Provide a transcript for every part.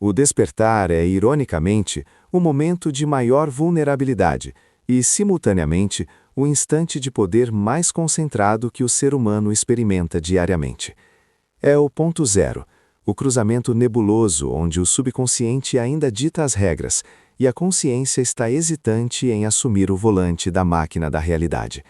O despertar é, ironicamente, o momento de maior vulnerabilidade e, simultaneamente, o instante de poder mais concentrado que o ser humano experimenta diariamente. É o ponto zero, o cruzamento nebuloso onde o subconsciente ainda dita as regras e a consciência está hesitante em assumir o volante da máquina da realidade.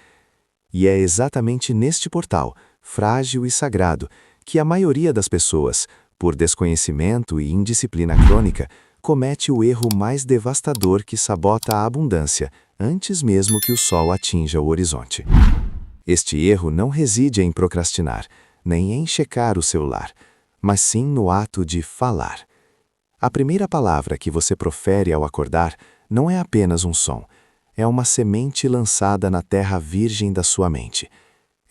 E é exatamente neste portal, frágil e sagrado, que a maioria das pessoas, por desconhecimento e indisciplina crônica, comete o erro mais devastador que sabota a abundância antes mesmo que o sol atinja o horizonte. Este erro não reside em procrastinar, nem em checar o celular, mas sim no ato de falar. A primeira palavra que você profere ao acordar não é apenas um som, é uma semente lançada na terra virgem da sua mente.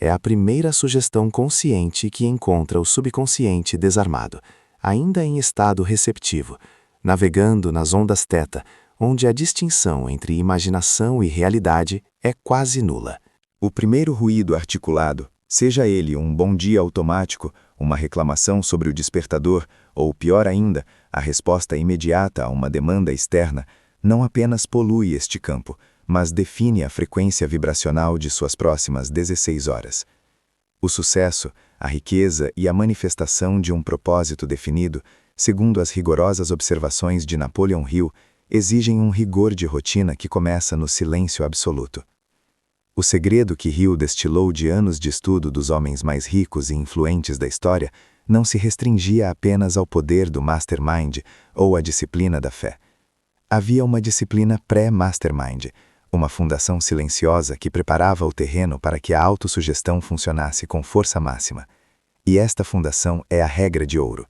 É a primeira sugestão consciente que encontra o subconsciente desarmado, ainda em estado receptivo, navegando nas ondas θ, onde a distinção entre imaginação e realidade é quase nula. O primeiro ruído articulado, seja ele um bom dia automático, uma reclamação sobre o despertador ou, pior ainda, a resposta imediata a uma demanda externa, não apenas polui este campo, mas define a frequência vibracional de suas próximas 16 horas. O sucesso, a riqueza e a manifestação de um propósito definido, segundo as rigorosas observações de Napoleon Hill, exigem um rigor de rotina que começa no silêncio absoluto. O segredo que Hill destilou de anos de estudo dos homens mais ricos e influentes da história não se restringia apenas ao poder do mastermind ou à disciplina da fé. Havia uma disciplina pré-mastermind, uma fundação silenciosa que preparava o terreno para que a autossugestão funcionasse com força máxima. E esta fundação é a regra de ouro.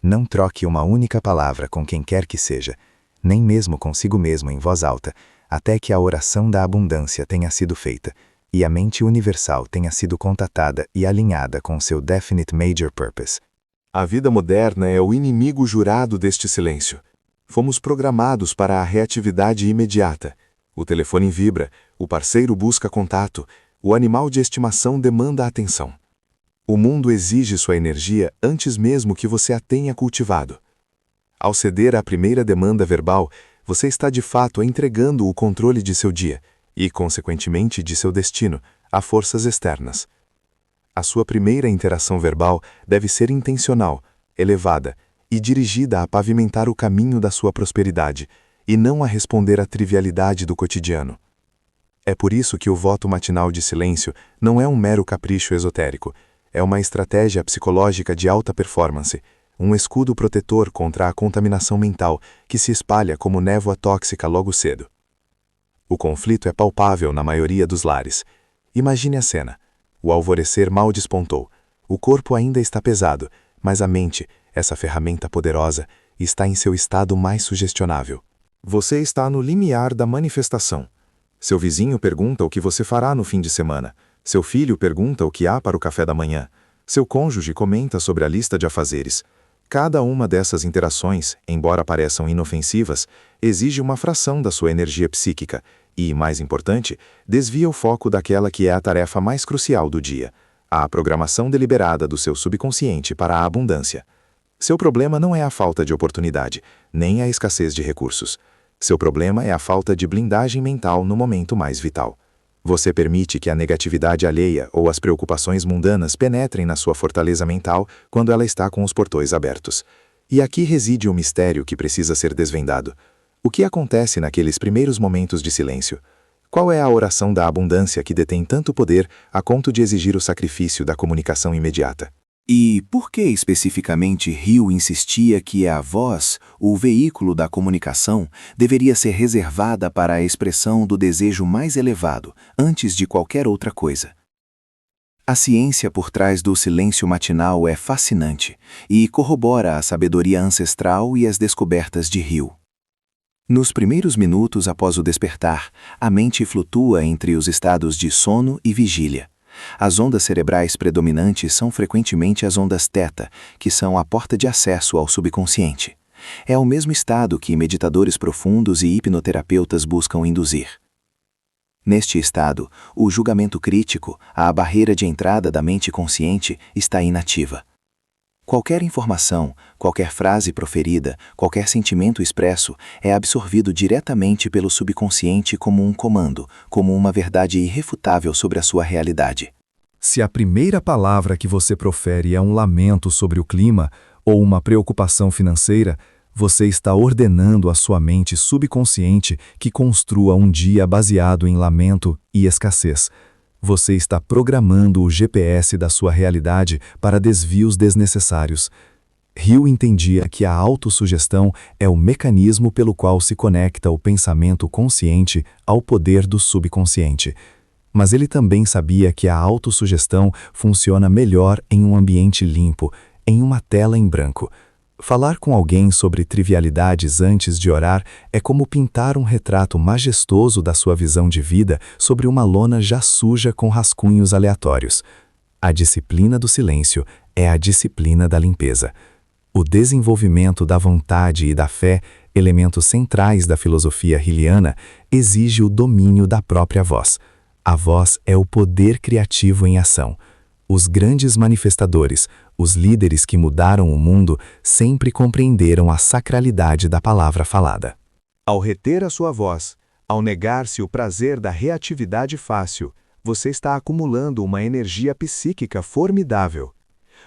Não troque uma única palavra com quem quer que seja, nem mesmo consigo mesmo em voz alta, até que a oração da abundância tenha sido feita e a mente universal tenha sido contatada e alinhada com seu Definite Major Purpose. A vida moderna é o inimigo jurado deste silêncio. Fomos programados para a reatividade imediata. O telefone vibra, o parceiro busca contato, o animal de estimação demanda atenção. O mundo exige sua energia antes mesmo que você a tenha cultivado. Ao ceder à primeira demanda verbal, você está de fato entregando o controle de seu dia e, consequentemente, de seu destino a forças externas. A sua primeira interação verbal deve ser intencional, elevada e dirigida a pavimentar o caminho da sua prosperidade e não a responder à trivialidade do cotidiano. É por isso que o voto matinal de silêncio não é um mero capricho esotérico, é uma estratégia psicológica de alta performance, um escudo protetor contra a contaminação mental que se espalha como névoa tóxica logo cedo. O conflito é palpável na maioria dos lares. Imagine a cena. O alvorecer mal despontou. O corpo ainda está pesado, mas a mente, essa ferramenta poderosa, está em seu estado mais sugestionável. Você está no limiar da manifestação. Seu vizinho pergunta o que você fará no fim de semana. Seu filho pergunta o que há para o café da manhã. Seu cônjuge comenta sobre a lista de afazeres. Cada uma dessas interações, embora pareçam inofensivas, exige uma fração da sua energia psíquica e, mais importante, desvia o foco daquela que é a tarefa mais crucial do dia, a programação deliberada do seu subconsciente para a abundância. Seu problema não é a falta de oportunidade, nem a escassez de recursos. Seu problema é a falta de blindagem mental no momento mais vital. Você permite que a negatividade alheia ou as preocupações mundanas penetrem na sua fortaleza mental quando ela está com os portões abertos. E aqui reside o mistério que precisa ser desvendado. O que acontece naqueles primeiros momentos de silêncio? Qual é a oração da abundância que detém tanto poder a ponto de exigir o sacrifício da comunicação imediata? E por que especificamente Hill insistia que a voz, o veículo da comunicação, deveria ser reservada para a expressão do desejo mais elevado, antes de qualquer outra coisa? A ciência por trás do silêncio matinal é fascinante e corrobora a sabedoria ancestral e as descobertas de Hill. Nos primeiros minutos após o despertar, a mente flutua entre os estados de sono e vigília. As ondas cerebrais predominantes são frequentemente as ondas θ, que são a porta de acesso ao subconsciente. É o mesmo estado que meditadores profundos e hipnoterapeutas buscam induzir. Neste estado, o julgamento crítico, a barreira de entrada da mente consciente, está inativa. Qualquer informação, qualquer frase proferida, qualquer sentimento expresso é absorvido diretamente pelo subconsciente como um comando, como uma verdade irrefutável sobre a sua realidade. Se a primeira palavra que você profere é um lamento sobre o clima ou uma preocupação financeira, você está ordenando à sua mente subconsciente que construa um dia baseado em lamento e escassez. Você está programando o GPS da sua realidade para desvios desnecessários. Hill entendia que a autossugestão é o mecanismo pelo qual se conecta o pensamento consciente ao poder do subconsciente. Mas ele também sabia que a autossugestão funciona melhor em um ambiente limpo, em uma tela em branco. Falar com alguém sobre trivialidades antes de orar é como pintar um retrato majestoso da sua visão de vida sobre uma lona já suja com rascunhos aleatórios. A disciplina do silêncio é a disciplina da limpeza. O desenvolvimento da vontade e da fé, elementos centrais da filosofia hilliana, exige o domínio da própria voz. A voz é o poder criativo em ação. Os grandes manifestadores, os líderes que mudaram o mundo, sempre compreenderam a sacralidade da palavra falada. Ao reter a sua voz, ao negar-se o prazer da reatividade fácil, você está acumulando uma energia psíquica formidável.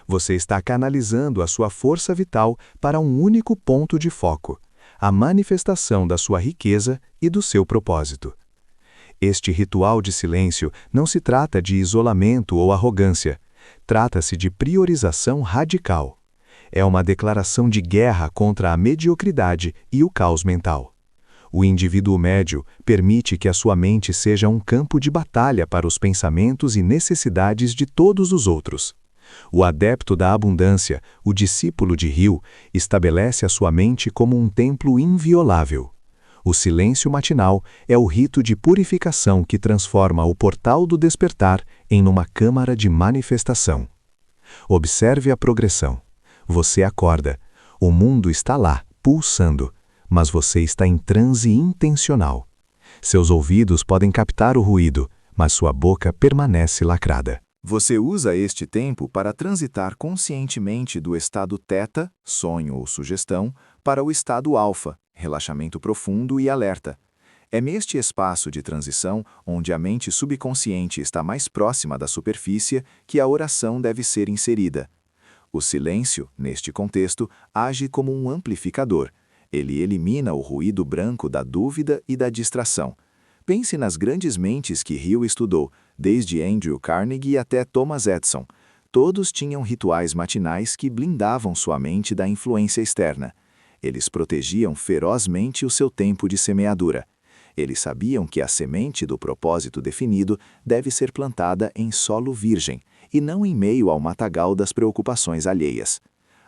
Você está canalizando a sua força vital para um único ponto de foco, a manifestação da sua riqueza e do seu propósito. Este ritual de silêncio não se trata de isolamento ou arrogância. Trata-se de priorização radical. É uma declaração de guerra contra a mediocridade e o caos mental. O indivíduo médio permite que a sua mente seja um campo de batalha para os pensamentos e necessidades de todos os outros. O adepto da abundância, o discípulo de Hill, estabelece a sua mente como um templo inviolável. O silêncio matinal é o rito de purificação que transforma o portal do despertar em uma câmara de manifestação. Observe a progressão. Você acorda. O mundo está lá, pulsando, mas você está em transe intencional. Seus ouvidos podem captar o ruído, mas sua boca permanece lacrada. Você usa este tempo para transitar conscientemente do estado teta, sonho ou sugestão, para o estado alfa, relaxamento profundo e alerta. É neste espaço de transição, onde a mente subconsciente está mais próxima da superfície, que a oração deve ser inserida. O silêncio, neste contexto, age como um amplificador. Ele elimina o ruído branco da dúvida e da distração. Pense nas grandes mentes que Hill estudou, desde Andrew Carnegie até Thomas Edison. Todos tinham rituais matinais que blindavam sua mente da influência externa. Eles protegiam ferozmente o seu tempo de semeadura. Eles sabiam que a semente do propósito definido deve ser plantada em solo virgem, e não em meio ao matagal das preocupações alheias.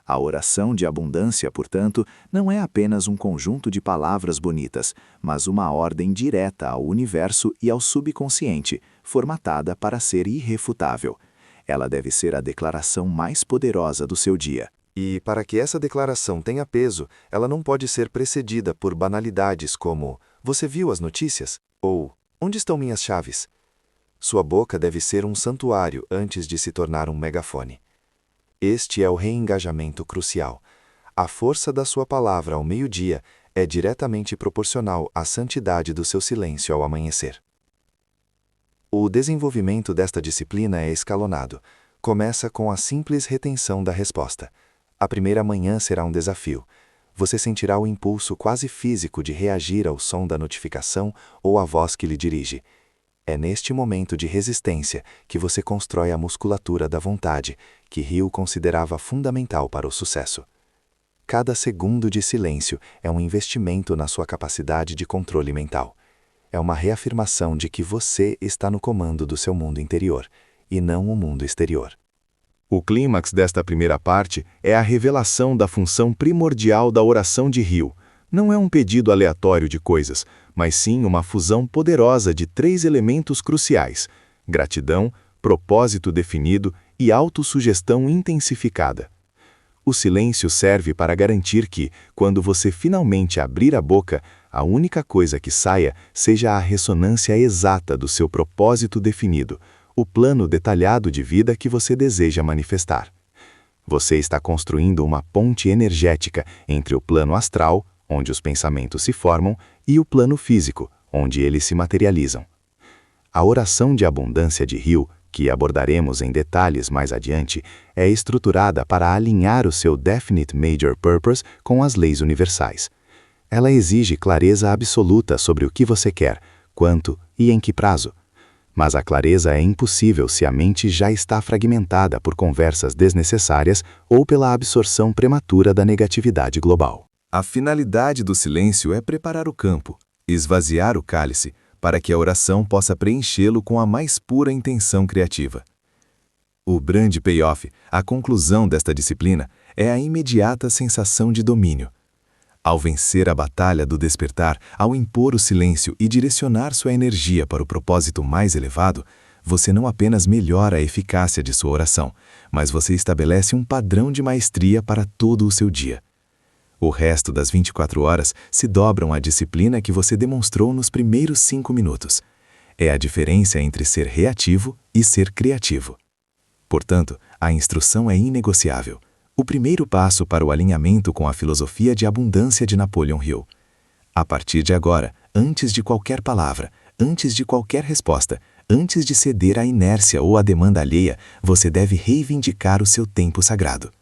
A oração de abundância, portanto, não é apenas um conjunto de palavras bonitas, mas uma ordem direta ao universo e ao subconsciente, formatada para ser irrefutável. Ela deve ser a declaração mais poderosa do seu dia. E, para que essa declaração tenha peso, ela não pode ser precedida por banalidades como "Você viu as notícias?" ou "Onde estão minhas chaves?" Sua boca deve ser um santuário antes de se tornar um megafone. Este é o reengajamento crucial. A força da sua palavra ao meio-dia é diretamente proporcional à santidade do seu silêncio ao amanhecer. O desenvolvimento desta disciplina é escalonado. Começa com a simples retenção da resposta. A primeira manhã será um desafio. Você sentirá o impulso quase físico de reagir ao som da notificação ou à voz que lhe dirige. É neste momento de resistência que você constrói a musculatura da vontade, que Hill considerava fundamental para o sucesso. Cada segundo de silêncio é um investimento na sua capacidade de controle mental. É uma reafirmação de que você está no comando do seu mundo interior, e não o mundo exterior. O clímax desta primeira parte é a revelação da função primordial da oração de Hill. Não é um pedido aleatório de coisas, mas sim uma fusão poderosa de 3 elementos cruciais: gratidão, propósito definido e autossugestão intensificada. O silêncio serve para garantir que, quando você finalmente abrir a boca, a única coisa que saia seja a ressonância exata do seu propósito definido, o plano detalhado de vida que você deseja manifestar. Você está construindo uma ponte energética entre o plano astral, onde os pensamentos se formam, e o plano físico, onde eles se materializam. A oração de abundância de Hill, que abordaremos em detalhes mais adiante, é estruturada para alinhar o seu Definite Major Purpose com as leis universais. Ela exige clareza absoluta sobre o que você quer, quanto e em que prazo. Mas a clareza é impossível se a mente já está fragmentada por conversas desnecessárias ou pela absorção prematura da negatividade global. A finalidade do silêncio é preparar o campo, esvaziar o cálice, para que a oração possa preenchê-lo com a mais pura intenção criativa. O grande payoff, a conclusão desta disciplina, é a imediata sensação de domínio. Ao vencer a batalha do despertar, ao impor o silêncio e direcionar sua energia para o propósito mais elevado, você não apenas melhora a eficácia de sua oração, mas você estabelece um padrão de maestria para todo o seu dia. O resto das 24 horas se dobram à disciplina que você demonstrou nos primeiros 5 minutos. É a diferença entre ser reativo e ser criativo. Portanto, a instrução é inegociável. O primeiro passo para o alinhamento com a filosofia de abundância de Napoleon Hill. A partir de agora, antes de qualquer palavra, antes de qualquer resposta, antes de ceder à inércia ou à demanda alheia, você deve reivindicar o seu tempo sagrado.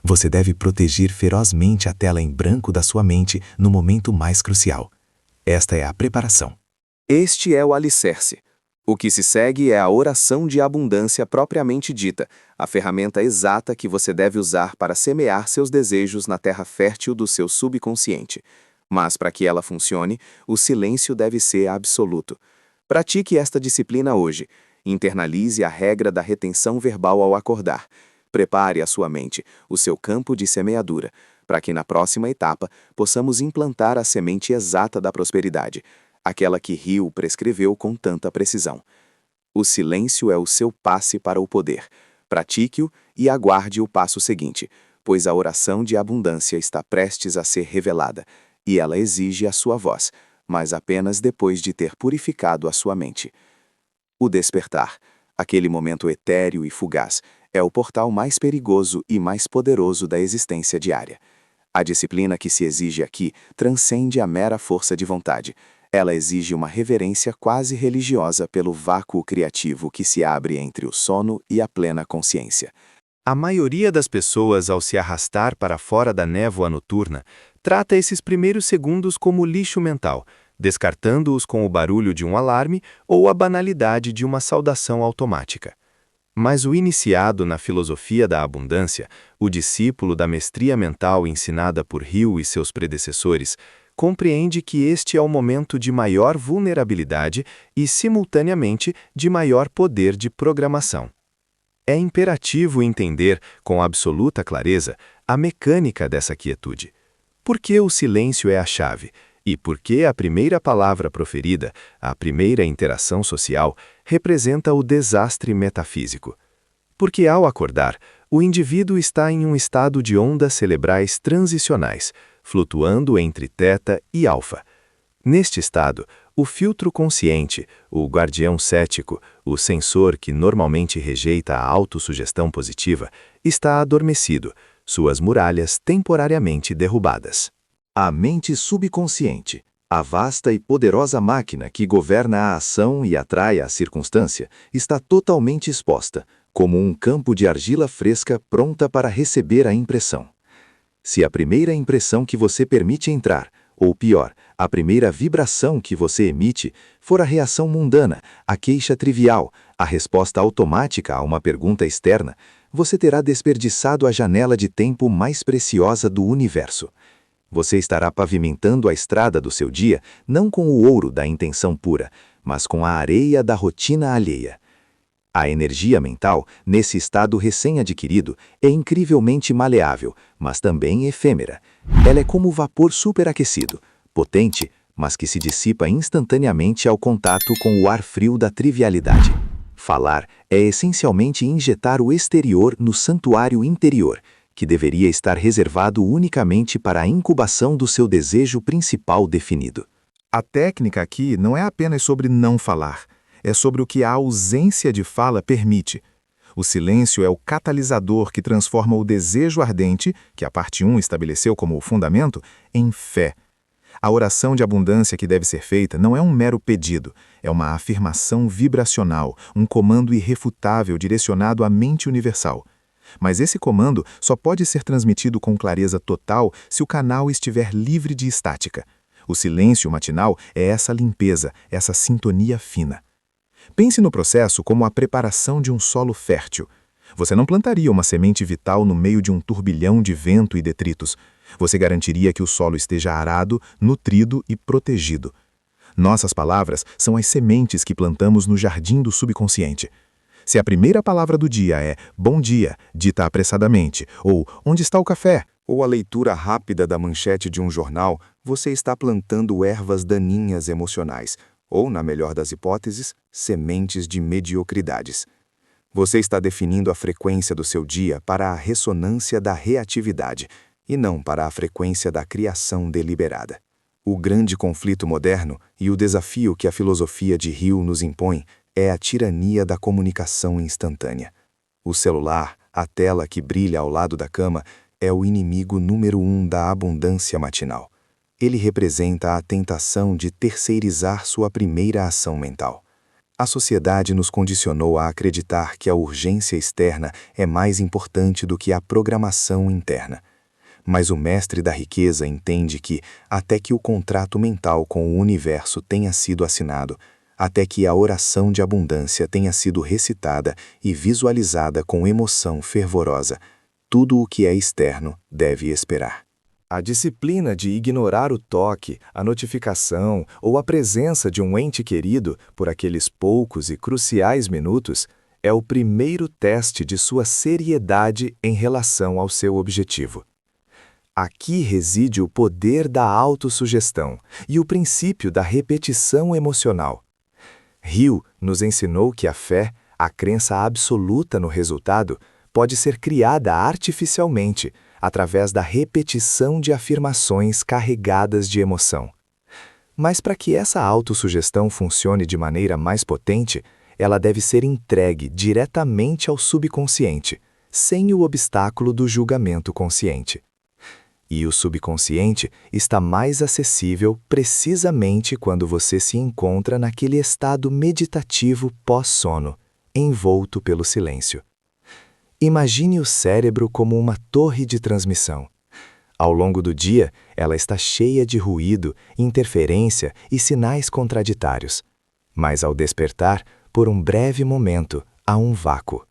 Você deve proteger ferozmente a tela em branco da sua mente no momento mais crucial. Esta é a preparação. Este é o alicerce. O que se segue é a oração de abundância propriamente dita, a ferramenta exata que você deve usar para semear seus desejos na terra fértil do seu subconsciente. Mas para que ela funcione, o silêncio deve ser absoluto. Pratique esta disciplina hoje. Internalize a regra da retenção verbal ao acordar. Prepare a sua mente, o seu campo de semeadura, para que na próxima etapa possamos implantar a semente exata da prosperidade, aquela que Hill prescreveu com tanta precisão. O silêncio é o seu passe para o poder. Pratique-o e aguarde o passo seguinte, pois a oração de abundância está prestes a ser revelada, e ela exige a sua voz, mas apenas depois de ter purificado a sua mente. O despertar, aquele momento etéreo e fugaz, é o portal mais perigoso e mais poderoso da existência diária. A disciplina que se exige aqui transcende a mera força de vontade. Ela exige uma reverência quase religiosa pelo vácuo criativo que se abre entre o sono e a plena consciência. A maioria das pessoas, ao se arrastar para fora da névoa noturna, trata esses primeiros segundos como lixo mental, descartando-os com o barulho de um alarme ou a banalidade de uma saudação automática. Mas o iniciado na filosofia da abundância, o discípulo da mestria mental ensinada por Hill e seus predecessores, compreende que este é o momento de maior vulnerabilidade e, simultaneamente, de maior poder de programação. É imperativo entender, com absoluta clareza, a mecânica dessa quietude. Por que o silêncio é a chave? E por que a primeira palavra proferida, a primeira interação social, representa o desastre metafísico? Porque ao acordar, o indivíduo está em um estado de ondas cerebrais transicionais, flutuando entre teta e alfa. Neste estado, o filtro consciente, o guardião cético, o sensor que normalmente rejeita a autossugestão positiva, está adormecido, suas muralhas temporariamente derrubadas. A mente subconsciente, a vasta e poderosa máquina que governa a ação e atrai a circunstância, está totalmente exposta, como um campo de argila fresca pronta para receber a impressão. Se a primeira impressão que você permite entrar, ou pior, a primeira vibração que você emite, for a reação mundana, a queixa trivial, a resposta automática a uma pergunta externa, você terá desperdiçado a janela de tempo mais preciosa do universo. Você estará pavimentando a estrada do seu dia não com o ouro da intenção pura, mas com a areia da rotina alheia. A energia mental, nesse estado recém-adquirido, é incrivelmente maleável, mas também efêmera. Ela é como vapor superaquecido, potente, mas que se dissipa instantaneamente ao contato com o ar frio da trivialidade. Falar é essencialmente injetar o exterior no santuário interior, que deveria estar reservado unicamente para a incubação do seu desejo principal definido. A técnica aqui não é apenas sobre não falar, é sobre o que a ausência de fala permite. O silêncio é o catalisador que transforma o desejo ardente, que a parte 1 estabeleceu como o fundamento, em fé. A oração de abundância que deve ser feita não é um mero pedido, é uma afirmação vibracional, um comando irrefutável direcionado à mente universal. Mas esse comando só pode ser transmitido com clareza total se o canal estiver livre de estática. O silêncio matinal é essa limpeza, essa sintonia fina. Pense no processo como a preparação de um solo fértil. Você não plantaria uma semente vital no meio de um turbilhão de vento e detritos. Você garantiria que o solo esteja arado, nutrido e protegido. Nossas palavras são as sementes que plantamos no jardim do subconsciente. Se a primeira palavra do dia é bom dia, dita apressadamente, ou onde está o café, ou a leitura rápida da manchete de um jornal, você está plantando ervas daninhas emocionais, ou, na melhor das hipóteses, sementes de mediocridades. Você está definindo a frequência do seu dia para a ressonância da reatividade, e não para a frequência da criação deliberada. O grande conflito moderno e o desafio que a filosofia de Hill nos impõe é a tirania da comunicação instantânea. O celular, a tela que brilha ao lado da cama, é o inimigo número 1 da abundância matinal. Ele representa a tentação de terceirizar sua primeira ação mental. A sociedade nos condicionou a acreditar que a urgência externa é mais importante do que a programação interna. Mas o mestre da riqueza entende que, até que o contrato mental com o universo tenha sido assinado, até que a oração de abundância tenha sido recitada e visualizada com emoção fervorosa, tudo o que é externo deve esperar. A disciplina de ignorar o toque, a notificação ou a presença de um ente querido por aqueles poucos e cruciais minutos é o primeiro teste de sua seriedade em relação ao seu objetivo. Aqui reside o poder da autossugestão e o princípio da repetição emocional. Hill nos ensinou que a fé, a crença absoluta no resultado, pode ser criada artificialmente, através da repetição de afirmações carregadas de emoção. Mas para que essa autossugestão funcione de maneira mais potente, ela deve ser entregue diretamente ao subconsciente, sem o obstáculo do julgamento consciente. E o subconsciente está mais acessível precisamente quando você se encontra naquele estado meditativo pós-sono, envolto pelo silêncio. Imagine o cérebro como uma torre de transmissão. Ao longo do dia, ela está cheia de ruído, interferência e sinais contraditórios. Mas ao despertar, por um breve momento, há um vácuo.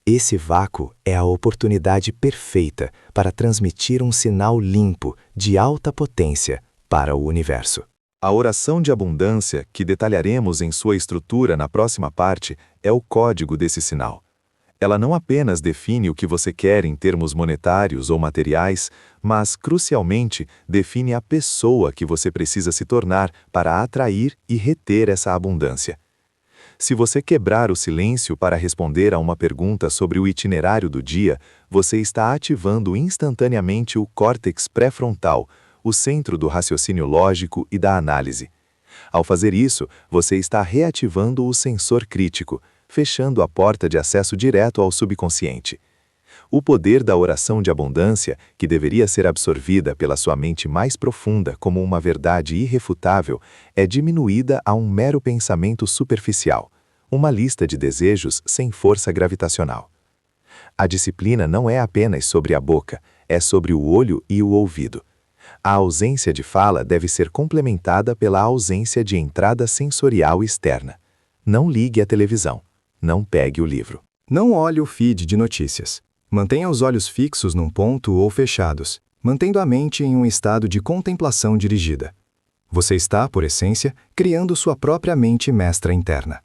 Esse vácuo é a oportunidade perfeita para transmitir um sinal limpo, de alta potência, para o universo. A oração de abundância, que detalharemos em sua estrutura na próxima parte, é o código desse sinal. Ela não apenas define o que você quer em termos monetários ou materiais, mas, crucialmente, define a pessoa que você precisa se tornar para atrair e reter essa abundância. Se você quebrar o silêncio para responder a uma pergunta sobre o itinerário do dia, você está ativando instantaneamente o córtex pré-frontal, o centro do raciocínio lógico e da análise. Ao fazer isso, você está reativando o sensor crítico, fechando a porta de acesso direto ao subconsciente. O poder da oração de abundância, que deveria ser absorvida pela sua mente mais profunda como uma verdade irrefutável, é diminuída a um mero pensamento superficial, uma lista de desejos sem força gravitacional. A disciplina não é apenas sobre a boca, é sobre o olho e o ouvido. A ausência de fala deve ser complementada pela ausência de entrada sensorial externa. Não ligue a televisão. Não pegue o livro. Não olhe o feed de notícias. Mantenha os olhos fixos num ponto ou fechados, mantendo a mente em um estado de contemplação dirigida. Você está, por essência, criando sua própria mente mestra interna.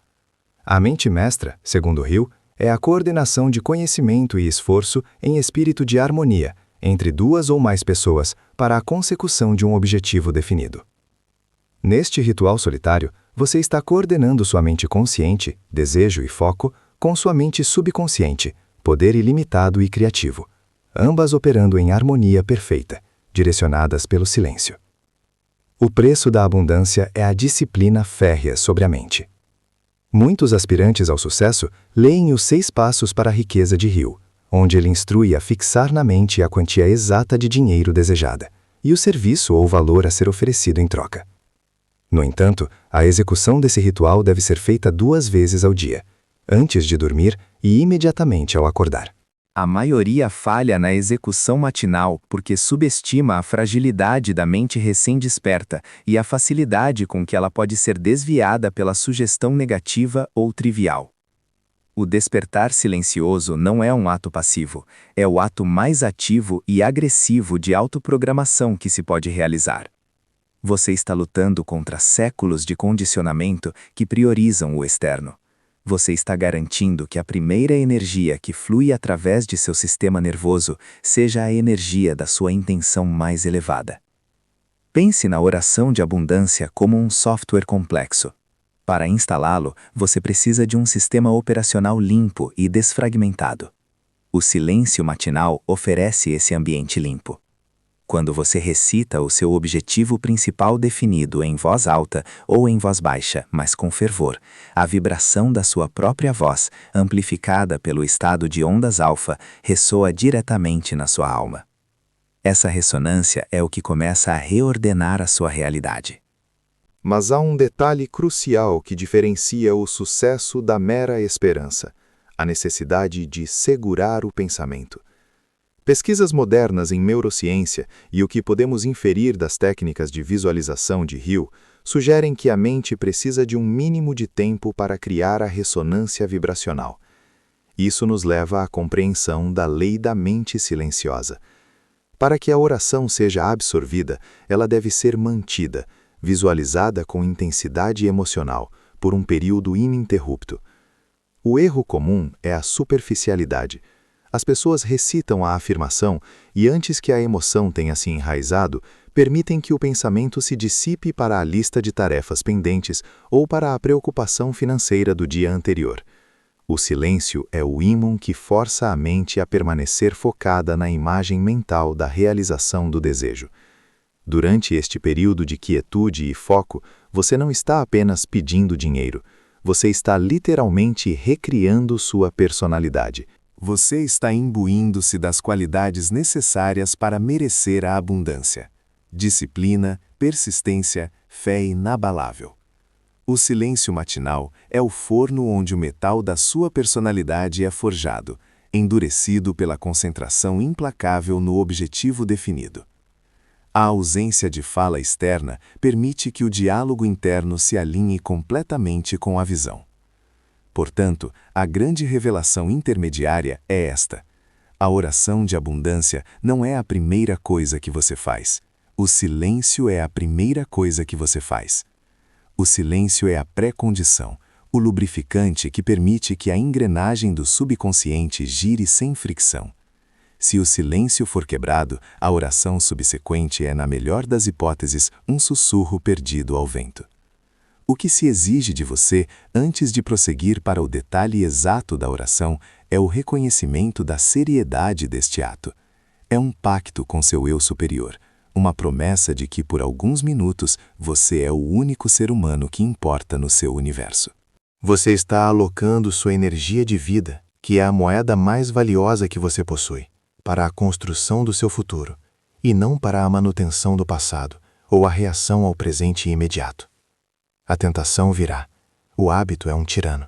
A mente mestra, segundo Hill, é a coordenação de conhecimento e esforço em espírito de harmonia entre duas ou mais pessoas para a consecução de um objetivo definido. Neste ritual solitário, você está coordenando sua mente consciente, desejo e foco, com sua mente subconsciente, poder ilimitado e criativo, ambas operando em harmonia perfeita, direcionadas pelo silêncio. O preço da abundância é a disciplina férrea sobre a mente. Muitos aspirantes ao sucesso leem os 6 passos para a riqueza de Hill, onde ele instrui a fixar na mente a quantia exata de dinheiro desejada e o serviço ou valor a ser oferecido em troca. No entanto, a execução desse ritual deve ser feita 2 vezes ao dia, antes de dormir e imediatamente ao acordar. A maioria falha na execução matinal porque subestima a fragilidade da mente recém-desperta e a facilidade com que ela pode ser desviada pela sugestão negativa ou trivial. O despertar silencioso não é um ato passivo, é o ato mais ativo e agressivo de autoprogramação que se pode realizar. Você está lutando contra séculos de condicionamento que priorizam o externo. Você está garantindo que a primeira energia que flui através de seu sistema nervoso seja a energia da sua intenção mais elevada. Pense na oração de abundância como um software complexo. Para instalá-lo, você precisa de um sistema operacional limpo e desfragmentado. O silêncio matinal oferece esse ambiente limpo. Quando você recita o seu objetivo principal definido em voz alta ou em voz baixa, mas com fervor, a vibração da sua própria voz, amplificada pelo estado de ondas alfa, ressoa diretamente na sua alma. Essa ressonância é o que começa a reordenar a sua realidade. Mas há um detalhe crucial que diferencia o sucesso da mera esperança: a necessidade de segurar o pensamento. Pesquisas modernas em neurociência e o que podemos inferir das técnicas de visualização de Hill sugerem que a mente precisa de um mínimo de tempo para criar a ressonância vibracional. Isso nos leva à compreensão da lei da mente silenciosa. Para que a oração seja absorvida, ela deve ser mantida, visualizada com intensidade emocional, por um período ininterrupto. O erro comum é a superficialidade. As pessoas recitam a afirmação e, antes que a emoção tenha se enraizado, permitem que o pensamento se dissipe para a lista de tarefas pendentes ou para a preocupação financeira do dia anterior. O silêncio é o ímã que força a mente a permanecer focada na imagem mental da realização do desejo. Durante este período de quietude e foco, você não está apenas pedindo dinheiro, você está literalmente recriando sua personalidade. Você está imbuindo-se das qualidades necessárias para merecer a abundância: disciplina, persistência, fé inabalável. O silêncio matinal é o forno onde o metal da sua personalidade é forjado, endurecido pela concentração implacável no objetivo definido. A ausência de fala externa permite que o diálogo interno se alinhe completamente com a visão. Portanto, a grande revelação intermediária é esta: a oração de abundância não é a primeira coisa que você faz. O silêncio é a primeira coisa que você faz. O silêncio é a pré-condição, o lubrificante que permite que a engrenagem do subconsciente gire sem fricção. Se o silêncio for quebrado, a oração subsequente é, na melhor das hipóteses, um sussurro perdido ao vento. O que se exige de você, antes de prosseguir para o detalhe exato da oração, é o reconhecimento da seriedade deste ato. É um pacto com seu eu superior, uma promessa de que por alguns minutos você é o único ser humano que importa no seu universo. Você está alocando sua energia de vida, que é a moeda mais valiosa que você possui, para a construção do seu futuro, e não para a manutenção do passado ou a reação ao presente imediato. A tentação virá. O hábito é um tirano.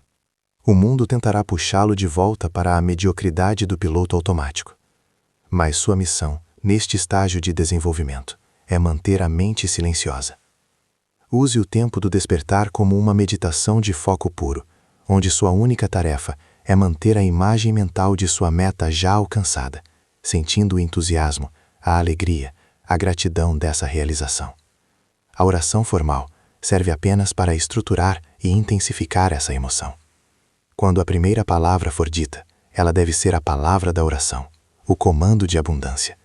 O mundo tentará puxá-lo de volta para a mediocridade do piloto automático. Mas sua missão, neste estágio de desenvolvimento, é manter a mente silenciosa. Use o tempo do despertar como uma meditação de foco puro, onde sua única tarefa é manter a imagem mental de sua meta já alcançada, sentindo o entusiasmo, a alegria, a gratidão dessa realização. A oração formal serve apenas para estruturar e intensificar essa emoção. Quando a primeira palavra for dita, ela deve ser a palavra da oração, o comando de abundância.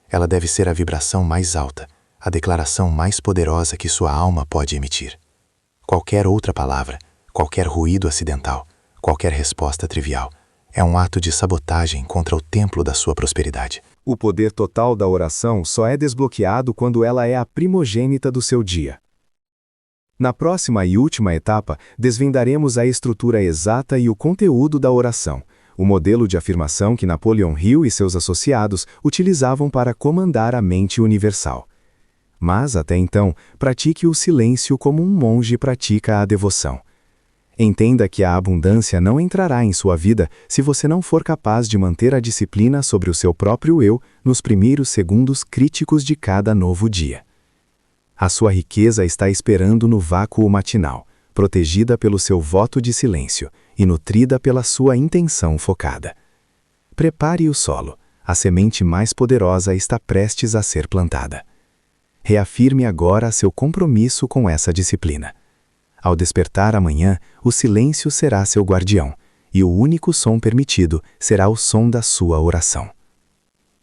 Ela deve ser a vibração mais alta, a declaração mais poderosa que sua alma pode emitir. Qualquer outra palavra, qualquer ruído acidental, qualquer resposta trivial, é um ato de sabotagem contra o templo da sua prosperidade. O poder total da oração só é desbloqueado quando ela é a primogênita do seu dia. Na próxima e última etapa, desvendaremos a estrutura exata e o conteúdo da oração, o modelo de afirmação que Napoleon Hill e seus associados utilizavam para comandar a mente universal. Mas, até então, pratique o silêncio como um monge pratica a devoção. Entenda que a abundância não entrará em sua vida se você não for capaz de manter a disciplina sobre o seu próprio eu nos primeiros segundos críticos de cada novo dia. A sua riqueza está esperando no vácuo matinal, protegida pelo seu voto de silêncio e nutrida pela sua intenção focada. Prepare o solo, a semente mais poderosa está prestes a ser plantada. Reafirme agora seu compromisso com essa disciplina. Ao despertar amanhã, o silêncio será seu guardião, e o único som permitido será o som da sua oração.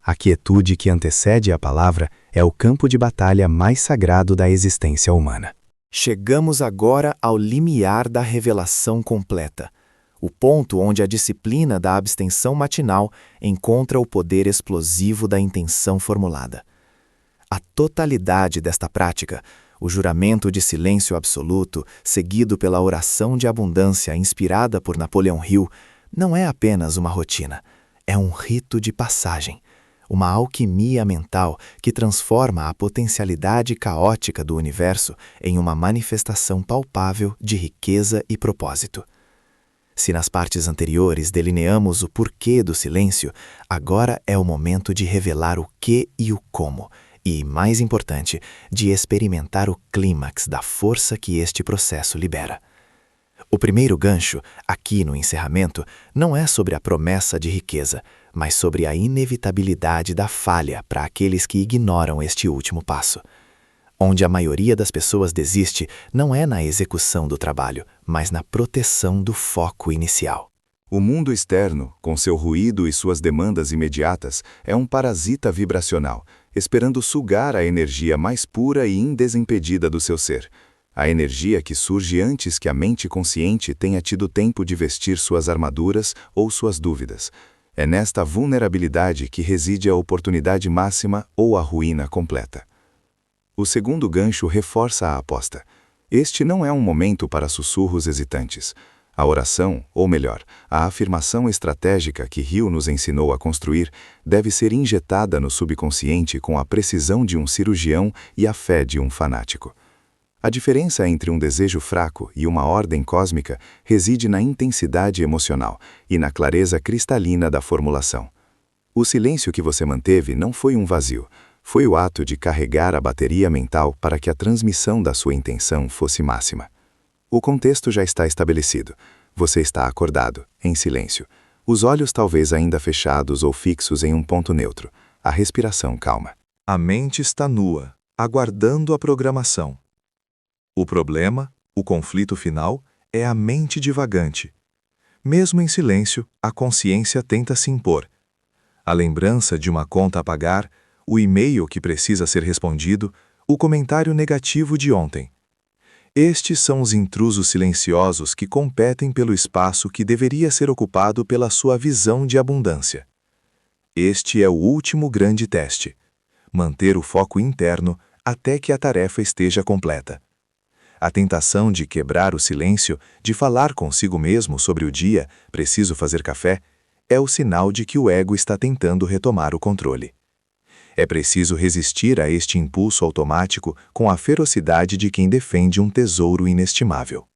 A quietude que antecede a palavra é o campo de batalha mais sagrado da existência humana. Chegamos agora ao limiar da revelação completa, o ponto onde a disciplina da abstenção matinal encontra o poder explosivo da intenção formulada. A totalidade desta prática, o juramento de silêncio absoluto, seguido pela oração de abundância inspirada por Napoleon Hill, não é apenas uma rotina, é um rito de passagem, uma alquimia mental que transforma a potencialidade caótica do universo em uma manifestação palpável de riqueza e propósito. Se nas partes anteriores delineamos o porquê do silêncio, agora é o momento de revelar o que e o como, e, mais importante, de experimentar o clímax da força que este processo libera. O primeiro gancho, aqui no encerramento, não é sobre a promessa de riqueza, mas sobre a inevitabilidade da falha para aqueles que ignoram este último passo. Onde a maioria das pessoas desiste não é na execução do trabalho, mas na proteção do foco inicial. O mundo externo, com seu ruído e suas demandas imediatas, é um parasita vibracional, esperando sugar a energia mais pura e indesimpedida do seu ser. A energia que surge antes que a mente consciente tenha tido tempo de vestir suas armaduras ou suas dúvidas. É nesta vulnerabilidade que reside a oportunidade máxima ou a ruína completa. O segundo gancho reforça a aposta. Este não é um momento para sussurros hesitantes. A oração, ou melhor, a afirmação estratégica que Hill nos ensinou a construir, deve ser injetada no subconsciente com a precisão de um cirurgião e a fé de um fanático. A diferença entre um desejo fraco e uma ordem cósmica reside na intensidade emocional e na clareza cristalina da formulação. O silêncio que você manteve não foi um vazio, foi o ato de carregar a bateria mental para que a transmissão da sua intenção fosse máxima. O contexto já está estabelecido. Você está acordado, em silêncio. Os olhos talvez ainda fechados ou fixos em um ponto neutro. A respiração calma. A mente está nua, aguardando a programação. O problema, o conflito final, é a mente divagante. Mesmo em silêncio, a consciência tenta se impor. A lembrança de uma conta a pagar, o e-mail que precisa ser respondido, o comentário negativo de ontem. Estes são os intrusos silenciosos que competem pelo espaço que deveria ser ocupado pela sua visão de abundância. Este é o último grande teste: manter o foco interno até que a tarefa esteja completa. A tentação de quebrar o silêncio, de falar consigo mesmo sobre o dia, preciso fazer café, é o sinal de que o ego está tentando retomar o controle. É preciso resistir a este impulso automático com a ferocidade de quem defende um tesouro inestimável.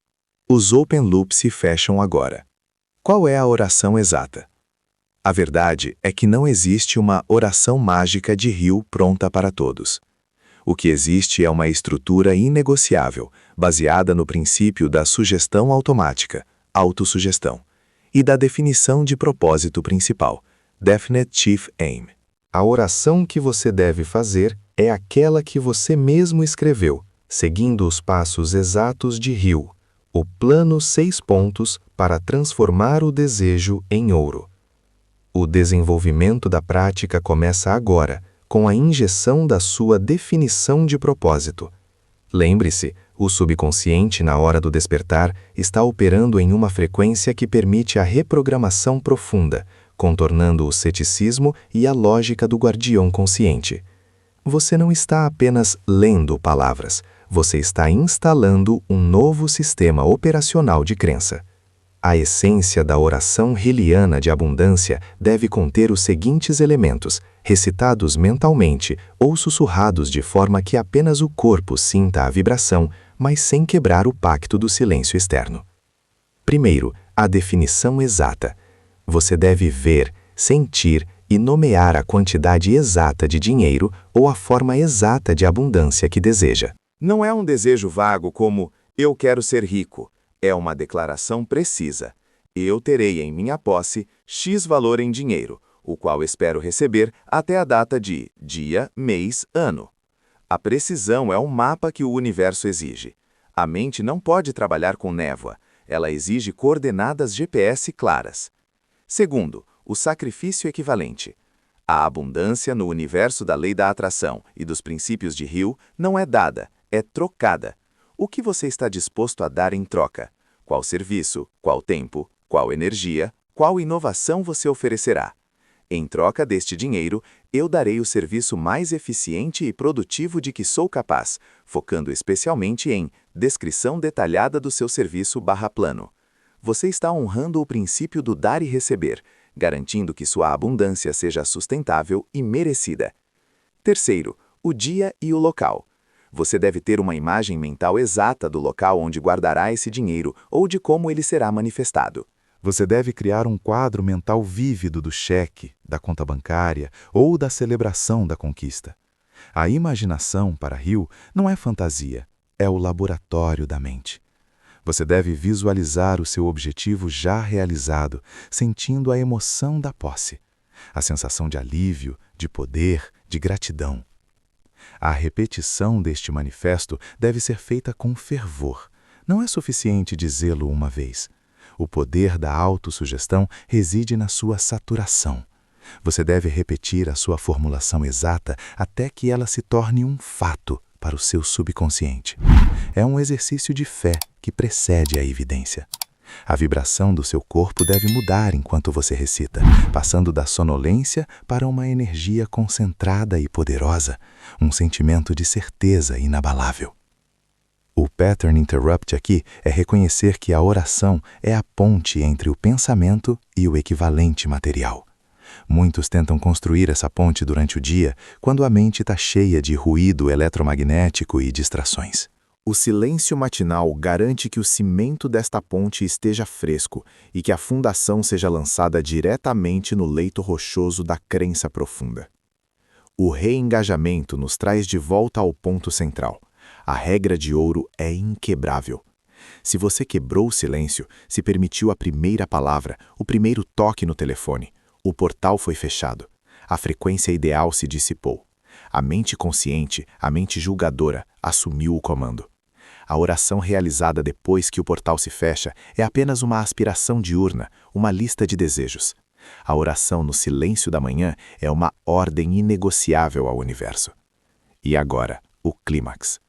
Os open loops se fecham agora. Qual é a oração exata? A verdade é que não existe uma oração mágica de Hill pronta para todos. O que existe é uma estrutura inegociável, baseada no princípio da sugestão automática, autossugestão, e da definição de propósito principal, Definite Chief Aim. A oração que você deve fazer é aquela que você mesmo escreveu, seguindo os passos exatos de Hill, o plano 6 pontos para transformar o desejo em ouro. O desenvolvimento da prática começa agora, com a injeção da sua definição de propósito. Lembre-se, o subconsciente, na hora do despertar, está operando em uma frequência que permite a reprogramação profunda, contornando o ceticismo e a lógica do guardião consciente. Você não está apenas lendo palavras, você está instalando um novo sistema operacional de crença. A essência da oração hiliana de abundância deve conter os seguintes elementos, recitados mentalmente ou sussurrados de forma que apenas o corpo sinta a vibração, mas sem quebrar o pacto do silêncio externo. Primeiro, a definição exata. Você deve ver, sentir e nomear a quantidade exata de dinheiro ou a forma exata de abundância que deseja. Não é um desejo vago como "eu quero ser rico". É uma declaração precisa. Eu terei em minha posse X valor em dinheiro, o qual espero receber até a data de dia, mês, ano. A precisão é um mapa que o universo exige. A mente não pode trabalhar com névoa. Ela exige coordenadas GPS claras. Segundo, o sacrifício equivalente. A abundância no universo da lei da atração e dos princípios de Hill não é dada, é trocada. O que você está disposto a dar em troca? Qual serviço, qual tempo, qual energia, qual inovação você oferecerá? Em troca deste dinheiro, eu darei o serviço mais eficiente e produtivo de que sou capaz, focando especialmente em descrição detalhada do seu serviço/plano. Você está honrando o princípio do dar e receber, garantindo que sua abundância seja sustentável e merecida. Terceiro, o dia e o local. Você deve ter uma imagem mental exata do local onde guardará esse dinheiro ou de como ele será manifestado. Você deve criar um quadro mental vívido do cheque, da conta bancária ou da celebração da conquista. A imaginação, para Hill, não é fantasia, é o laboratório da mente. Você deve visualizar o seu objetivo já realizado, sentindo a emoção da posse, a sensação de alívio, de poder, de gratidão. A repetição deste manifesto deve ser feita com fervor. Não é suficiente dizê-lo uma vez. O poder da autossugestão reside na sua saturação. Você deve repetir a sua formulação exata até que ela se torne um fato para o seu subconsciente. É um exercício de fé que precede a evidência. A vibração do seu corpo deve mudar enquanto você recita, passando da sonolência para uma energia concentrada e poderosa, um sentimento de certeza inabalável. O pattern interrupt aqui é reconhecer que a oração é a ponte entre o pensamento e o equivalente material. Muitos tentam construir essa ponte durante o dia, quando a mente está cheia de ruído eletromagnético e distrações. O silêncio matinal garante que o cimento desta ponte esteja fresco e que a fundação seja lançada diretamente no leito rochoso da crença profunda. O reengajamento nos traz de volta ao ponto central. A regra de ouro é inquebrável. Se você quebrou o silêncio, se permitiu a primeira palavra, o primeiro toque no telefone, o portal foi fechado. A frequência ideal se dissipou. A mente consciente, a mente julgadora, assumiu o comando. A oração realizada depois que o portal se fecha é apenas uma aspiração diurna, uma lista de desejos. A oração no silêncio da manhã é uma ordem inegociável ao universo. E agora, o clímax.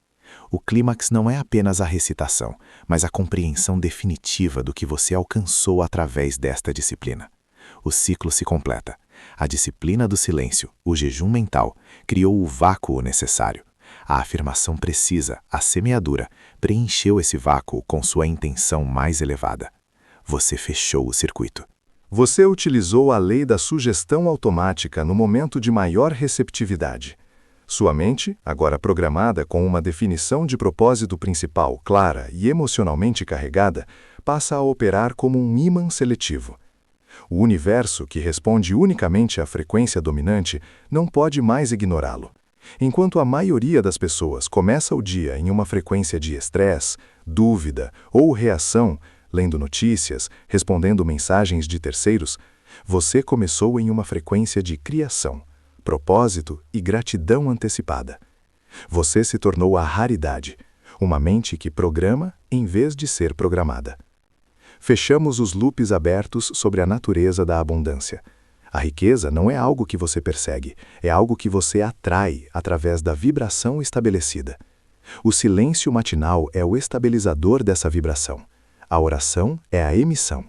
O clímax não é apenas a recitação, mas a compreensão definitiva do que você alcançou através desta disciplina. O ciclo se completa. A disciplina do silêncio, o jejum mental, criou o vácuo necessário. A afirmação precisa, a semeadura, preencheu esse vácuo com sua intenção mais elevada. Você fechou o circuito. Você utilizou a lei da sugestão automática no momento de maior receptividade. Sua mente, agora programada com uma definição de propósito principal clara e emocionalmente carregada, passa a operar como um ímã seletivo. O universo, que responde unicamente à frequência dominante, não pode mais ignorá-lo. Enquanto a maioria das pessoas começa o dia em uma frequência de estresse, dúvida ou reação, lendo notícias, respondendo mensagens de terceiros, você começou em uma frequência de criação, propósito e gratidão antecipada. Você se tornou a raridade, uma mente que programa em vez de ser programada. Fechamos os loops abertos sobre a natureza da abundância. A riqueza não é algo que você persegue, é algo que você atrai através da vibração estabelecida. O silêncio matinal é o estabilizador dessa vibração. A oração é a emissão.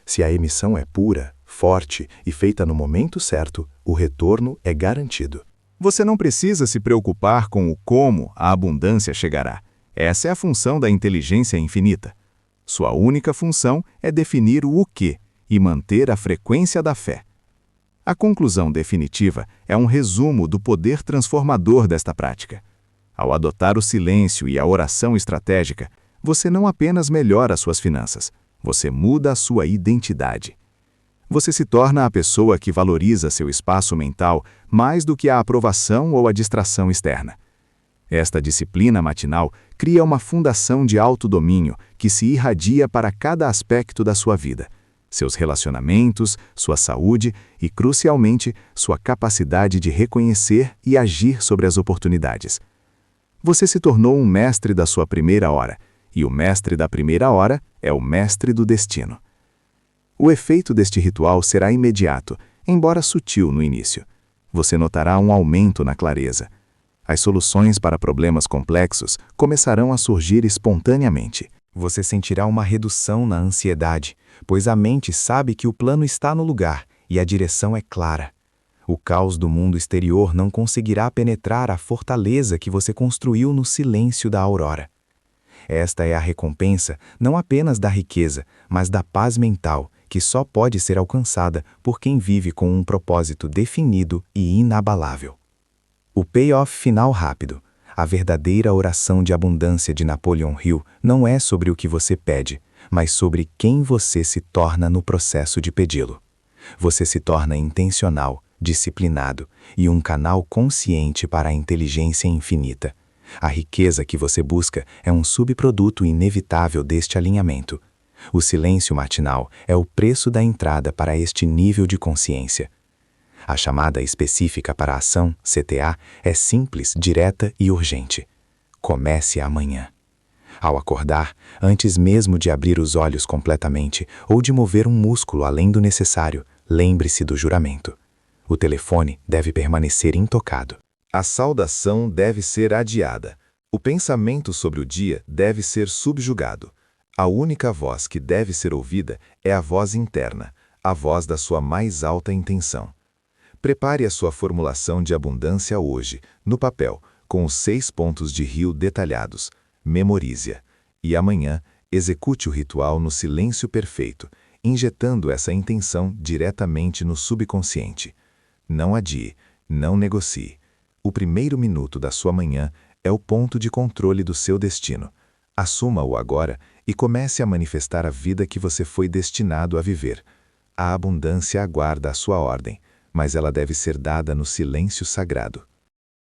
Se a emissão é pura, forte e feita no momento certo, o retorno é garantido. Você não precisa se preocupar com o como a abundância chegará. Essa é a função da inteligência infinita. Sua única função é definir o quê e manter a frequência da fé. A conclusão definitiva é um resumo do poder transformador desta prática. Ao adotar o silêncio e a oração estratégica, você não apenas melhora suas finanças, você muda a sua identidade. Você se torna a pessoa que valoriza seu espaço mental mais do que a aprovação ou a distração externa. Esta disciplina matinal cria uma fundação de autodomínio que se irradia para cada aspecto da sua vida, seus relacionamentos, sua saúde e, crucialmente, sua capacidade de reconhecer e agir sobre as oportunidades. Você se tornou um mestre da sua primeira hora, e o mestre da primeira hora é o mestre do destino. O efeito deste ritual será imediato, embora sutil no início. Você notará um aumento na clareza. As soluções para problemas complexos começarão a surgir espontaneamente. Você sentirá uma redução na ansiedade, pois a mente sabe que o plano está no lugar e a direção é clara. O caos do mundo exterior não conseguirá penetrar a fortaleza que você construiu no silêncio da aurora. Esta é a recompensa não apenas da riqueza, mas da paz mental, que só pode ser alcançada por quem vive com um propósito definido e inabalável. O payoff final rápido. A verdadeira oração de abundância de Napoleon Hill não é sobre o que você pede, mas sobre quem você se torna no processo de pedi-lo. Você se torna intencional, disciplinado e um canal consciente para a inteligência infinita. A riqueza que você busca é um subproduto inevitável deste alinhamento. O silêncio matinal é o preço da entrada para este nível de consciência. A chamada específica para a ação, CTA, é simples, direta e urgente. Comece amanhã. Ao acordar, antes mesmo de abrir os olhos completamente ou de mover um músculo além do necessário, lembre-se do juramento. O telefone deve permanecer intocado. A saudação deve ser adiada. O pensamento sobre o dia deve ser subjugado. A única voz que deve ser ouvida é a voz interna, a voz da sua mais alta intenção. Prepare a sua formulação de abundância hoje, no papel, com os 6 pontos de Hill detalhados. Memorize-a. E amanhã, execute o ritual no silêncio perfeito, injetando essa intenção diretamente no subconsciente. Não adie, não negocie. O primeiro minuto da sua manhã é o ponto de controle do seu destino. Assuma-o agora e comece a manifestar a vida que você foi destinado a viver. A abundância aguarda a sua ordem, mas ela deve ser dada no silêncio sagrado.